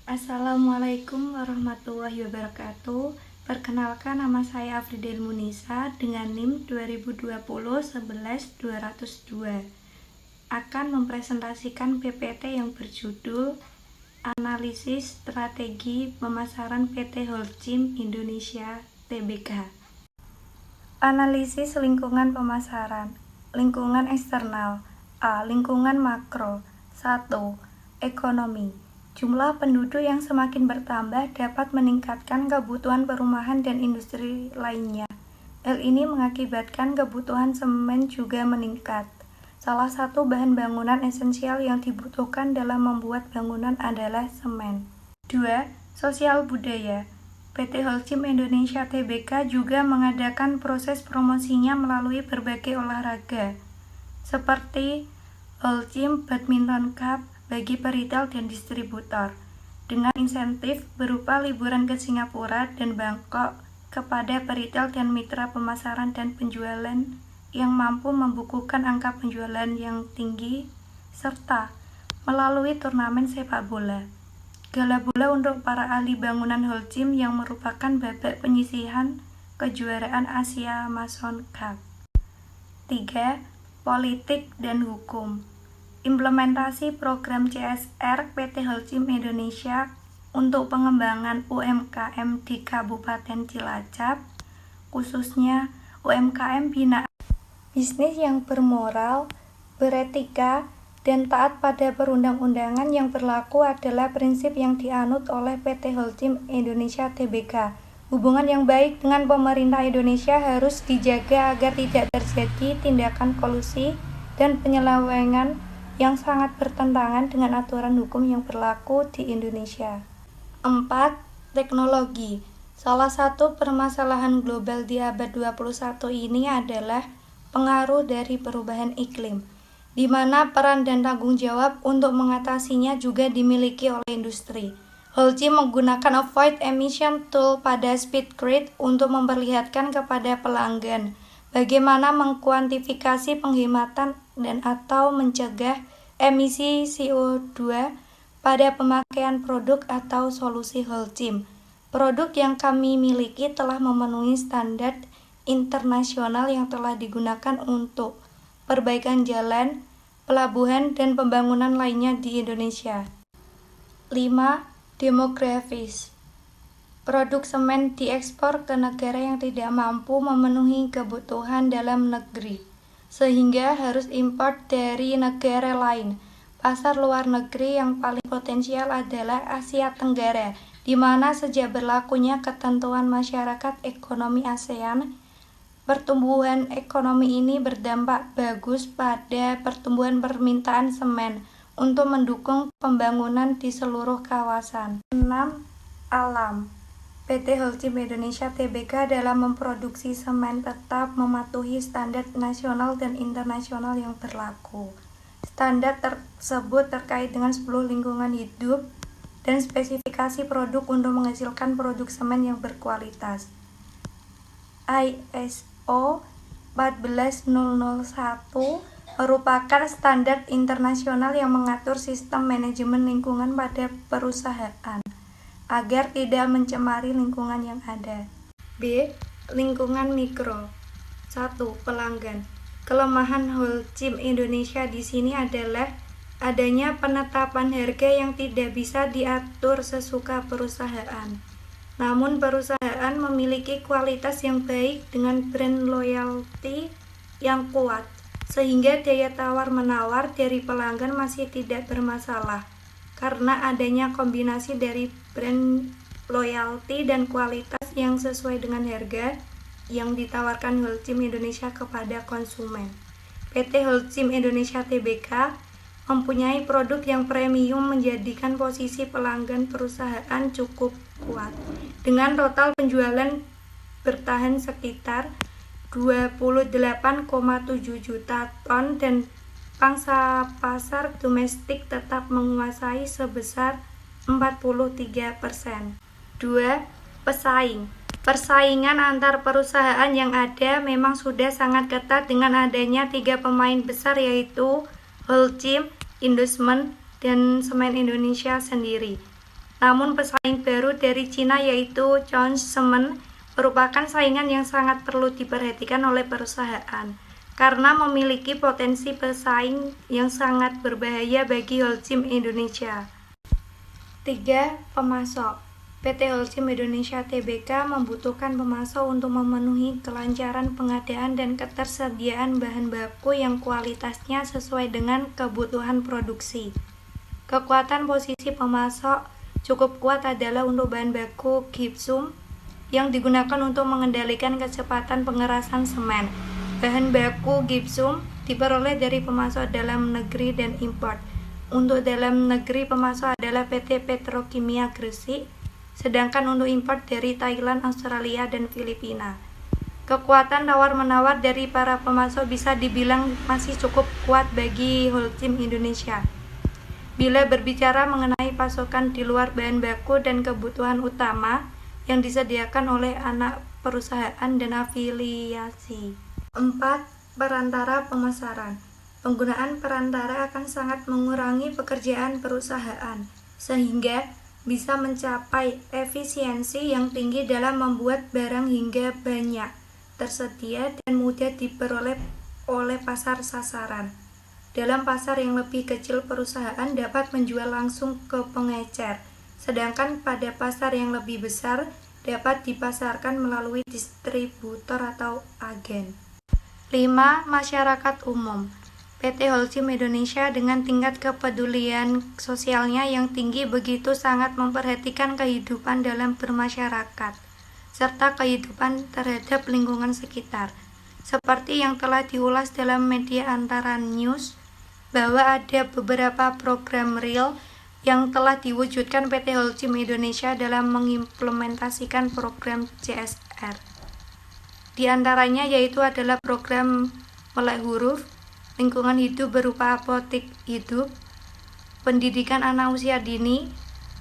Assalamualaikum warahmatullahi wabarakatuh. Perkenalkan, nama saya Afridel Munisa dengan NIM 2020-11-202. Akan mempresentasikan PPT yang berjudul Analisis Strategi Pemasaran PT Holcim Indonesia Tbk. Analisis lingkungan pemasaran. Lingkungan eksternal. A. Lingkungan makro. 1. Ekonomi. Jumlah penduduk yang semakin bertambah dapat meningkatkan kebutuhan perumahan dan industri lainnya. Hal ini mengakibatkan kebutuhan semen juga meningkat. Salah satu bahan bangunan esensial yang dibutuhkan dalam membuat bangunan adalah semen. 2. Sosial budaya. PT Holcim Indonesia Tbk juga mengadakan proses promosinya melalui berbagai olahraga, seperti Holcim Badminton Cup bagi peritel dan distributor, dengan insentif berupa liburan ke Singapura dan Bangkok kepada peritel dan mitra pemasaran dan penjualan yang mampu membukukan angka penjualan yang tinggi, serta melalui turnamen sepak bola. Gala bola untuk para ahli bangunan Holcim yang merupakan babak penyisihan kejuaraan Asia Mason Cup. 3. Politik dan hukum. Implementasi program CSR PT Holcim Indonesia untuk pengembangan UMKM di Kabupaten Cilacap, khususnya UMKM binaan bisnis yang bermoral, beretika, dan taat pada perundang-undangan yang berlaku adalah prinsip yang dianut oleh PT Holcim Indonesia Tbk. Hubungan yang baik dengan pemerintah Indonesia harus dijaga agar tidak terjadi tindakan kolusi dan penyelewengan yang sangat bertentangan dengan aturan hukum yang berlaku di Indonesia. 4. Teknologi. Salah satu permasalahan global di abad 21 ini adalah pengaruh dari perubahan iklim, di mana peran dan tanggung jawab untuk mengatasinya juga dimiliki oleh industri. Holcim menggunakan Avoid Emission Tool pada SpeedGrid untuk memperlihatkan kepada pelanggan bagaimana mengkuantifikasi penghematan dan atau mencegah emisi CO2 pada pemakaian produk atau solusi Holcim. Produk yang kami miliki telah memenuhi standar internasional yang telah digunakan untuk perbaikan jalan, pelabuhan, dan pembangunan lainnya di Indonesia. 5. Demografis. Produk semen diekspor ke negara yang tidak mampu memenuhi kebutuhan dalam negeri, sehingga harus impor dari negara lain. Pasar luar negeri yang paling potensial adalah Asia Tenggara, di mana sejak berlakunya ketentuan masyarakat ekonomi ASEAN, pertumbuhan ekonomi ini berdampak bagus pada pertumbuhan permintaan semen untuk mendukung pembangunan di seluruh kawasan. 6. Alam. PT Holcim Indonesia Tbk dalam memproduksi semen tetap mematuhi standar nasional dan internasional yang berlaku. Standar tersebut terkait dengan 10 lingkungan hidup dan spesifikasi produk untuk menghasilkan produk semen yang berkualitas. ISO 14001 merupakan standar internasional yang mengatur sistem manajemen lingkungan pada perusahaan agar tidak mencemari lingkungan yang ada. B. Lingkungan mikro. 1. Pelanggan. Kelemahan Holcim Indonesia di sini adalah adanya penetapan harga yang tidak bisa diatur sesuka perusahaan. Namun perusahaan memiliki kualitas yang baik dengan brand loyalty yang kuat, sehingga daya tawar-menawar dari pelanggan masih tidak bermasalah karena adanya kombinasi dari brand loyalty dan kualitas yang sesuai dengan harga yang ditawarkan Holcim Indonesia kepada konsumen. PT Holcim Indonesia Tbk mempunyai produk yang premium menjadikan posisi pelanggan perusahaan cukup kuat. Dengan total penjualan bertahan sekitar 28,7 juta ton dan pangsa pasar domestik tetap menguasai sebesar 43%. 2. Pesaing. Persaingan antar perusahaan yang ada memang sudah sangat ketat dengan adanya 3 pemain besar yaitu Holcim, Indosmen, dan Semen Indonesia sendiri. Namun pesaing baru dari Cina yaitu Johnson Cement merupakan saingan yang sangat perlu diperhatikan oleh perusahaan karena memiliki potensi pesaing yang sangat berbahaya bagi Holcim Indonesia. 3. Pemasok. PT Holcim Indonesia Tbk membutuhkan pemasok untuk memenuhi kelancaran pengadaan dan ketersediaan bahan baku yang kualitasnya sesuai dengan kebutuhan produksi. Kekuatan posisi pemasok cukup kuat adalah untuk bahan baku gypsum yang digunakan untuk mengendalikan kecepatan pengerasan semen. Bahan baku gypsum diperoleh dari pemasok dalam negeri dan impor. Untuk dalam negeri pemasok adalah PT Petrokimia Gresik, sedangkan untuk impor dari Thailand, Australia, dan Filipina. Kekuatan tawar-menawar dari para pemasok bisa dibilang masih cukup kuat bagi Holcim Indonesia. Bila berbicara mengenai pasokan di luar bahan baku dan kebutuhan utama yang disediakan oleh anak perusahaan dan afiliasi. 4. Perantara pemasaran. Penggunaan perantara akan sangat mengurangi pekerjaan perusahaan, sehingga bisa mencapai efisiensi yang tinggi dalam membuat barang hingga banyak tersedia dan mudah diperoleh oleh pasar sasaran. Dalam pasar yang lebih kecil, perusahaan dapat menjual langsung ke pengecer, sedangkan pada pasar yang lebih besar dapat dipasarkan melalui distributor atau agen. 5. Masyarakat umum. PT Holcim Indonesia dengan tingkat kepedulian sosialnya yang tinggi begitu sangat memperhatikan kehidupan dalam bermasyarakat, serta kehidupan terhadap lingkungan sekitar. Seperti yang telah diulas dalam media Antara News, bahwa ada beberapa program real yang telah diwujudkan PT Holcim Indonesia dalam mengimplementasikan program CSR. Di antaranya yaitu adalah program Melek Huruf, lingkungan hidup berupa apotik hidup, pendidikan anak usia dini,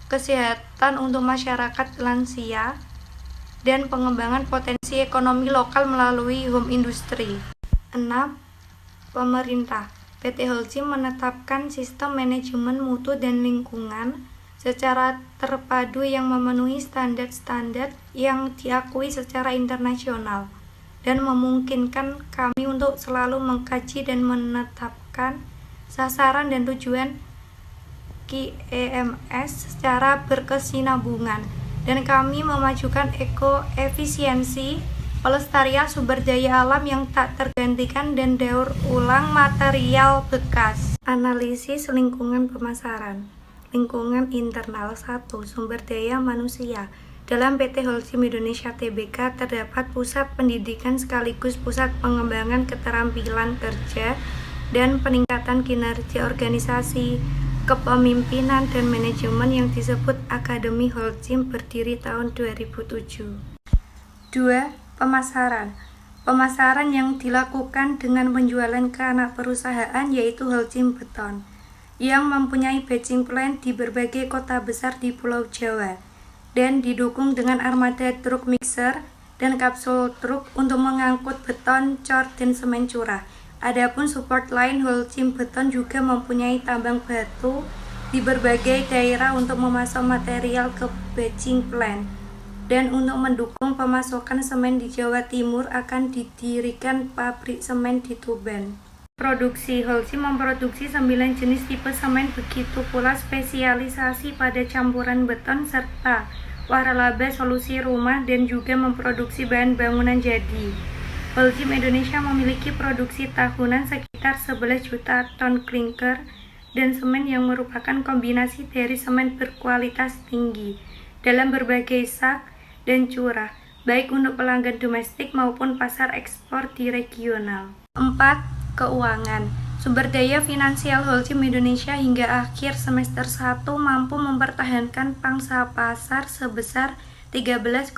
kesehatan untuk masyarakat lansia, dan pengembangan potensi ekonomi lokal melalui home industry. 6. Pemerintah. PT Holcim menetapkan sistem manajemen mutu dan lingkungan secara terpadu yang memenuhi standar-standar yang diakui secara internasional dan memungkinkan kami untuk selalu mengkaji dan menetapkan sasaran dan tujuan KEMS secara berkesinambungan, dan kami memajukan ekoefisiensi, pelestarian sumber daya alam yang tak tergantikan, dan daur ulang material bekas. Analisis lingkungan pemasaran. Lingkungan internal. 1. Sumber daya manusia. Dalam PT Holcim Indonesia Tbk terdapat pusat pendidikan sekaligus pusat pengembangan keterampilan kerja dan peningkatan kinerja organisasi, kepemimpinan dan manajemen yang disebut Akademi Holcim, berdiri tahun 2007. 2. Pemasaran. Pemasaran yang dilakukan dengan penjualan ke anak perusahaan yaitu Holcim Beton yang mempunyai batching plant di berbagai kota besar di Pulau Jawa dan didukung dengan armada truk mixer dan kapsul truk untuk mengangkut beton, cor, dan semen curah. Adapun support line Holcim Beton juga mempunyai tambang batu di berbagai daerah untuk memasok material ke batching plant. Dan untuk mendukung pemasokan semen di Jawa Timur akan didirikan pabrik semen di Tuban. Produksi. Holcim memproduksi 9 jenis tipe semen, begitu pula spesialisasi pada campuran beton serta waralaba solusi rumah, dan juga memproduksi bahan bangunan jadi. Holcim Indonesia memiliki produksi tahunan sekitar 11 juta ton klinker dan semen yang merupakan kombinasi dari semen berkualitas tinggi dalam berbagai sak dan curah, baik untuk pelanggan domestik maupun pasar ekspor di regional. 4. Keuangan. Sumber daya finansial Holcim Indonesia hingga akhir semester 1 mampu mempertahankan pangsa pasar sebesar 13,9%.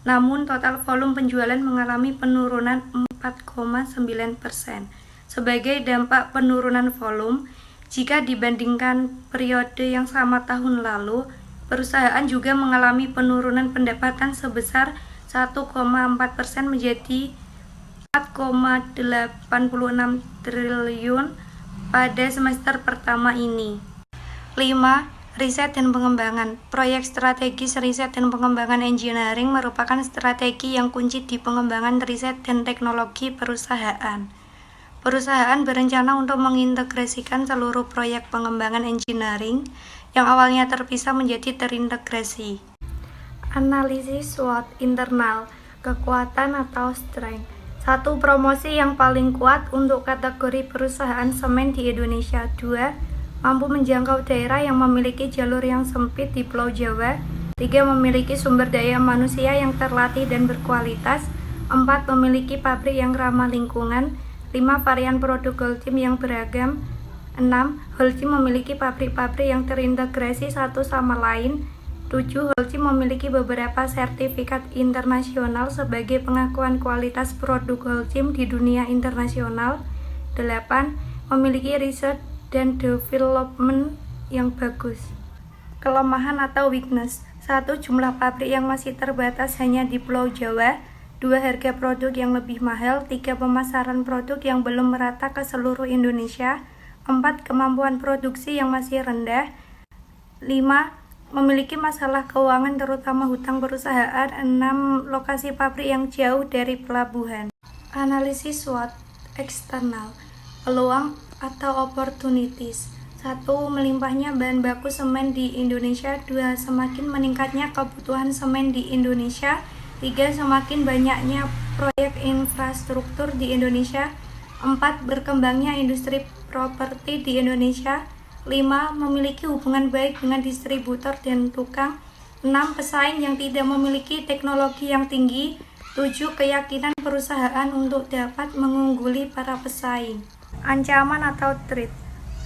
Namun total volume penjualan mengalami penurunan 4,9%. Sebagai dampak penurunan volume, jika dibandingkan periode yang sama tahun lalu, perusahaan juga mengalami penurunan pendapatan sebesar 1,4% menjadi 4,86 triliun pada semester pertama ini. 5. Riset dan pengembangan. Proyek strategis riset dan pengembangan engineering merupakan strategi yang kunci di pengembangan riset dan teknologi perusahaan. Perusahaan berencana untuk mengintegrasikan seluruh proyek pengembangan engineering yang awalnya terpisah menjadi terintegrasi. Analisis SWOT internal, kekuatan atau strength. 1. Promosi yang paling kuat untuk kategori perusahaan semen di Indonesia. 2. Mampu menjangkau daerah yang memiliki jalur yang sempit di Pulau Jawa. 3. Memiliki sumber daya manusia yang terlatih dan berkualitas. 4. Memiliki pabrik yang ramah lingkungan. 5. Varian produk Holcim yang beragam. 6. Holcim memiliki pabrik-pabrik yang terintegrasi satu sama lain. 7. Holcim memiliki beberapa sertifikat internasional sebagai pengakuan kualitas produk Holcim di dunia internasional. 8. Memiliki riset dan development yang bagus. Kelemahan atau weakness. 1. Jumlah pabrik yang masih terbatas hanya di Pulau Jawa. 2. Harga produk yang lebih mahal. 3. Pemasaran produk yang belum merata ke seluruh Indonesia. 4. Kemampuan produksi yang masih rendah. 5. Memiliki masalah keuangan terutama hutang perusahaan. 6. Lokasi pabrik yang jauh dari pelabuhan. Analisis SWOT eksternal. Peluang atau opportunities. 1. Melimpahnya bahan baku semen di Indonesia. 2. Semakin meningkatnya kebutuhan semen di Indonesia. 3. Semakin banyaknya proyek infrastruktur di Indonesia. 4. Berkembangnya industri properti di Indonesia. 5. Memiliki hubungan baik dengan distributor dan tukang. 6. Pesaing yang tidak memiliki teknologi yang tinggi. 7. Keyakinan perusahaan untuk dapat mengungguli para pesaing. Ancaman atau threat.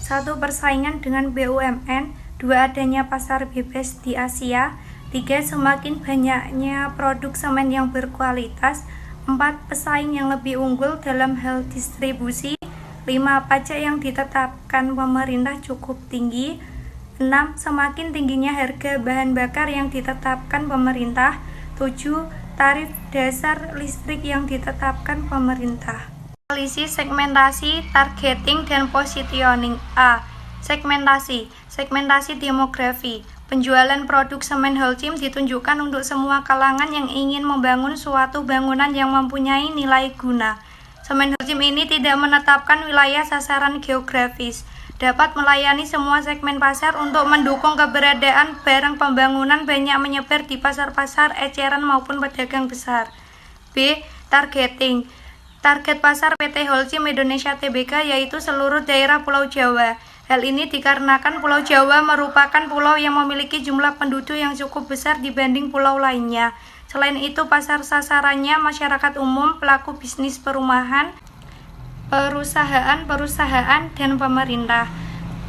1. Persaingan dengan BUMN. 2. Adanya pasar bebas di Asia. 3. Semakin banyaknya produk semen yang berkualitas. 4. Pesaing yang lebih unggul dalam hal distribusi. 5. Pajak yang ditetapkan pemerintah cukup tinggi. 6. Semakin tingginya harga bahan bakar yang ditetapkan pemerintah. 7. Tarif dasar listrik yang ditetapkan pemerintah. Analisis segmentasi, targeting, dan positioning. A. Segmentasi. Segmentasi demografi. Penjualan produk semen Holcim ditunjukkan untuk semua kalangan yang ingin membangun suatu bangunan yang mempunyai nilai guna. Semen Holcim ini tidak menetapkan wilayah sasaran geografis, dapat melayani semua segmen pasar untuk mendukung keberadaan barang pembangunan banyak menyebar di pasar-pasar eceran maupun pedagang besar. B. Targeting. Target pasar PT Holcim Indonesia Tbk yaitu seluruh daerah Pulau Jawa. Hal ini dikarenakan Pulau Jawa merupakan pulau yang memiliki jumlah penduduk yang cukup besar dibanding pulau lainnya. Selain itu, pasar sasarannya masyarakat umum, pelaku bisnis perumahan, perusahaan, dan pemerintah.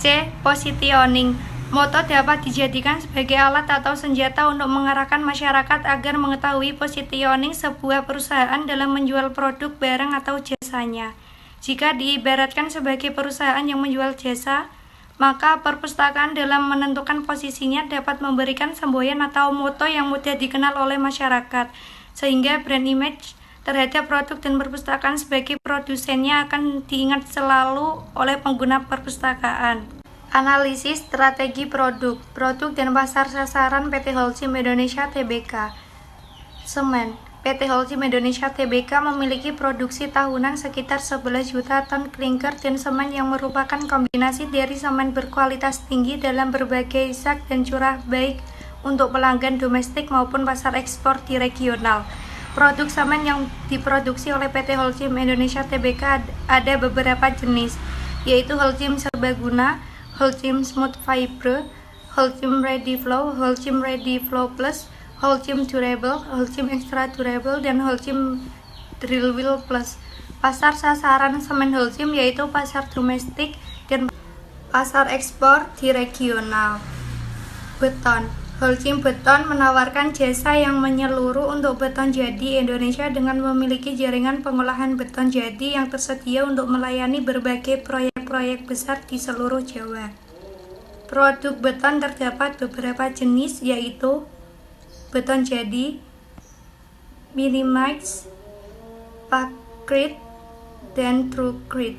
C. Positioning. Moto dapat dijadikan sebagai alat atau senjata untuk mengarahkan masyarakat agar mengetahui positioning sebuah perusahaan dalam menjual produk, barang, atau jasanya. Jika diibaratkan sebagai perusahaan yang menjual jasa, maka perpustakaan dalam menentukan posisinya dapat memberikan semboyan atau moto yang mudah dikenal oleh masyarakat, sehingga brand image terhadap produk dan perpustakaan sebagai produsennya akan diingat selalu oleh pengguna perpustakaan. Analisis strategi produk dan pasar sasaran PT Holcim Indonesia Tbk. Semen. PT Holcim Indonesia Tbk memiliki produksi tahunan sekitar 11 juta ton klinker dan semen yang merupakan kombinasi dari semen berkualitas tinggi dalam berbagai zat dan curah baik untuk pelanggan domestik maupun pasar ekspor di regional. Produk semen yang diproduksi oleh PT Holcim Indonesia Tbk ada beberapa jenis, yaitu Holcim Serbaguna, Holcim Smooth Fiber, Holcim Ready Flow, Holcim Ready Flow Plus, Holcim Durable, Holcim Extra Durable, dan Holcim Drill Wheel Plus. Pasar sasaran semen Holcim yaitu pasar domestik dan pasar ekspor di regional. Beton. Holcim Beton menawarkan jasa yang menyeluruh untuk beton jadi Indonesia dengan memiliki jaringan pengolahan beton jadi yang tersedia untuk melayani berbagai proyek-proyek besar di seluruh Jawa. Produk beton terdapat beberapa jenis, yaitu beton jadi, mini-mix, Pakrit, dan TrueGrit.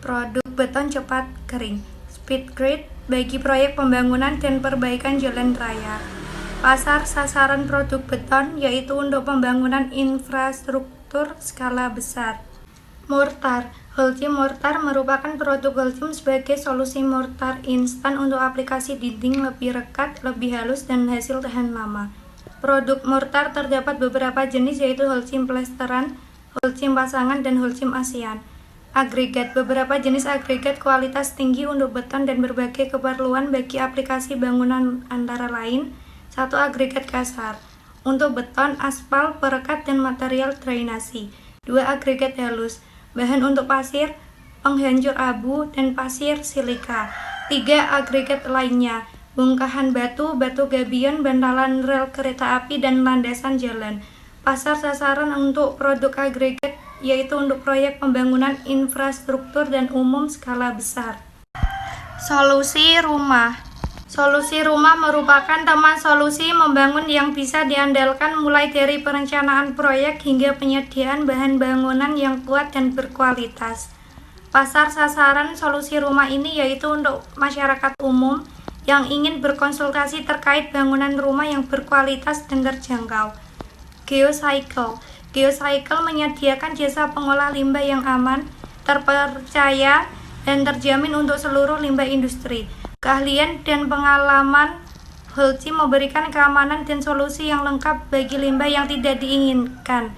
Produk beton cepat kering, Speedgrit, bagi proyek pembangunan dan perbaikan jalan raya. Pasar sasaran produk beton yaitu untuk pembangunan infrastruktur skala besar. Mortar. Holcim mortar merupakan produk Holcim sebagai solusi mortar instan untuk aplikasi dinding lebih rekat, lebih halus, dan hasil tahan lama. Produk mortar terdapat beberapa jenis yaitu Holcim plesteran, Holcim pasangan, dan Holcim ASEAN. Agregat. Beberapa jenis agregat kualitas tinggi untuk beton dan berbagai keperluan bagi aplikasi bangunan antara lain. 1. Agregat kasar untuk beton, aspal, perekat, dan material drainasi. 2. Agregat halus bahan untuk pasir, penghancur abu, dan pasir silika. 3. Agregat lainnya bongkahan batu, batu gabion, bantalan rel kereta api, dan landasan jalan. Pasar sasaran untuk produk agregat yaitu untuk proyek pembangunan infrastruktur dan umum skala besar. Solusi rumah. Solusi rumah merupakan teman solusi membangun yang bisa diandalkan mulai dari perencanaan proyek hingga penyediaan bahan bangunan yang kuat dan berkualitas. Pasar sasaran solusi rumah ini yaitu untuk masyarakat umum yang ingin berkonsultasi terkait bangunan rumah yang berkualitas dan terjangkau. Geocycle. Geocycle menyediakan jasa pengolah limbah yang aman, terpercaya, dan terjamin untuk seluruh limbah industri. Keahlian dan pengalaman Holcim memberikan keamanan dan solusi yang lengkap bagi limbah yang tidak diinginkan.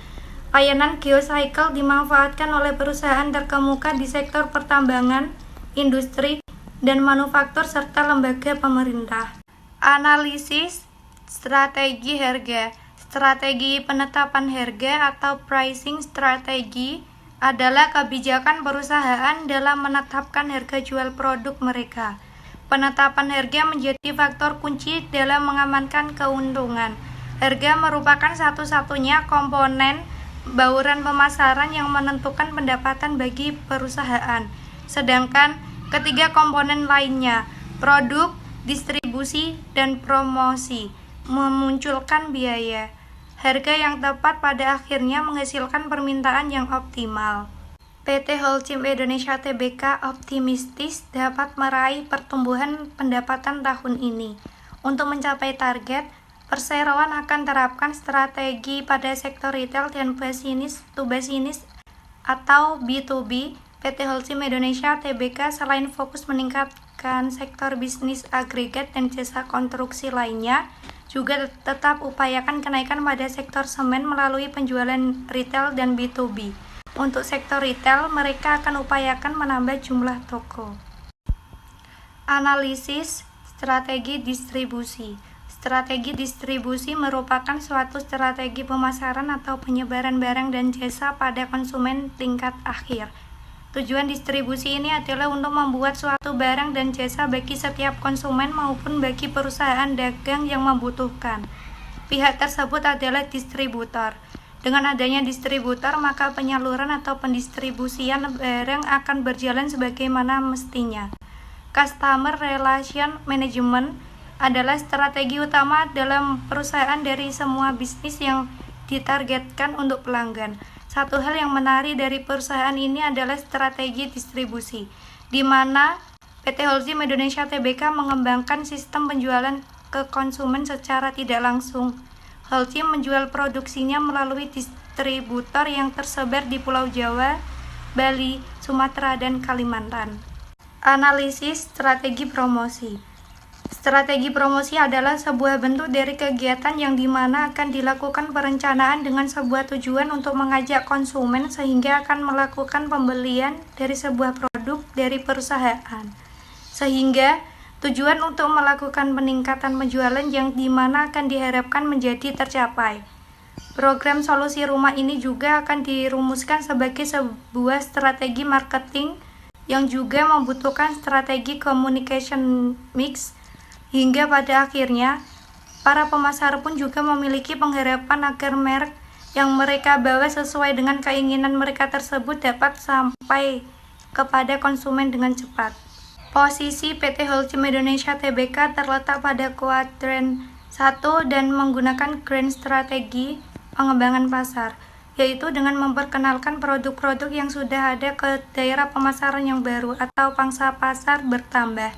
Layanan Geocycle dimanfaatkan oleh perusahaan terkemuka di sektor pertambangan, industri, dan manufaktur serta lembaga pemerintah. Analisis strategi harga. Strategi penetapan harga atau pricing strategy adalah kebijakan perusahaan dalam menetapkan harga jual produk mereka. Penetapan harga menjadi faktor kunci dalam mengamankan keuntungan. Harga merupakan satu-satunya komponen bauran pemasaran yang menentukan pendapatan bagi perusahaan. Sedangkan ketiga komponen lainnya, produk, distribusi, dan promosi, memunculkan biaya. Harga yang tepat pada akhirnya menghasilkan permintaan yang optimal. PT Holcim Indonesia Tbk optimistis dapat meraih pertumbuhan pendapatan tahun ini. Untuk mencapai target, perseroan akan terapkan strategi pada sektor retail dan business to business atau B2B. PT Holcim Indonesia Tbk selain fokus meningkatkan sektor bisnis agregat dan jasa konstruksi lainnya, juga tetap upayakan kenaikan pada sektor semen melalui penjualan retail dan B2B. Untuk sektor retail, mereka akan upayakan menambah jumlah toko. Analisis strategi distribusi. Strategi distribusi merupakan suatu strategi pemasaran atau penyebaran barang dan jasa pada konsumen tingkat akhir. Tujuan distribusi ini adalah untuk membuat suatu barang dan jasa bagi setiap konsumen maupun bagi perusahaan dagang yang membutuhkan. Pihak tersebut adalah distributor. Dengan adanya distributor, maka penyaluran atau pendistribusian barang akan berjalan sebagaimana mestinya. Customer Relation Management adalah strategi utama dalam perusahaan dari semua bisnis yang ditargetkan untuk pelanggan. Satu hal yang menarik dari perusahaan ini adalah strategi distribusi, di mana PT Holcim Indonesia Tbk mengembangkan sistem penjualan ke konsumen secara tidak langsung. Holcim menjual produksinya melalui distributor yang tersebar di Pulau Jawa, Bali, Sumatera, dan Kalimantan. Analisis strategi promosi. Strategi promosi adalah sebuah bentuk dari kegiatan yang dimana akan dilakukan perencanaan dengan sebuah tujuan untuk mengajak konsumen sehingga akan melakukan pembelian dari sebuah produk dari perusahaan. Sehingga tujuan untuk melakukan peningkatan penjualan yang dimana akan diharapkan menjadi tercapai. Program solusi rumah ini juga akan dirumuskan sebagai sebuah strategi marketing yang juga membutuhkan strategi communication mix. Hingga pada akhirnya, para pemasar pun juga memiliki pengharapan agar merek yang mereka bawa sesuai dengan keinginan mereka tersebut dapat sampai kepada konsumen dengan cepat. Posisi PT Holcim Indonesia Tbk terletak pada kuadran 1 dan menggunakan grand strategi pengembangan pasar, yaitu dengan memperkenalkan produk-produk yang sudah ada ke daerah pemasaran yang baru atau pangsa pasar bertambah.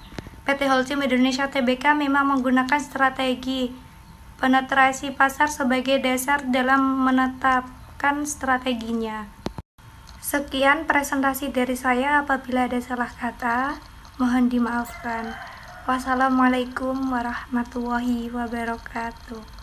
PT Holcim Indonesia Tbk memang menggunakan strategi penetrasi pasar sebagai dasar dalam menetapkan strateginya. Sekian presentasi dari saya. Apabila ada salah kata, mohon dimaafkan. Wassalamualaikum warahmatullahi wabarakatuh.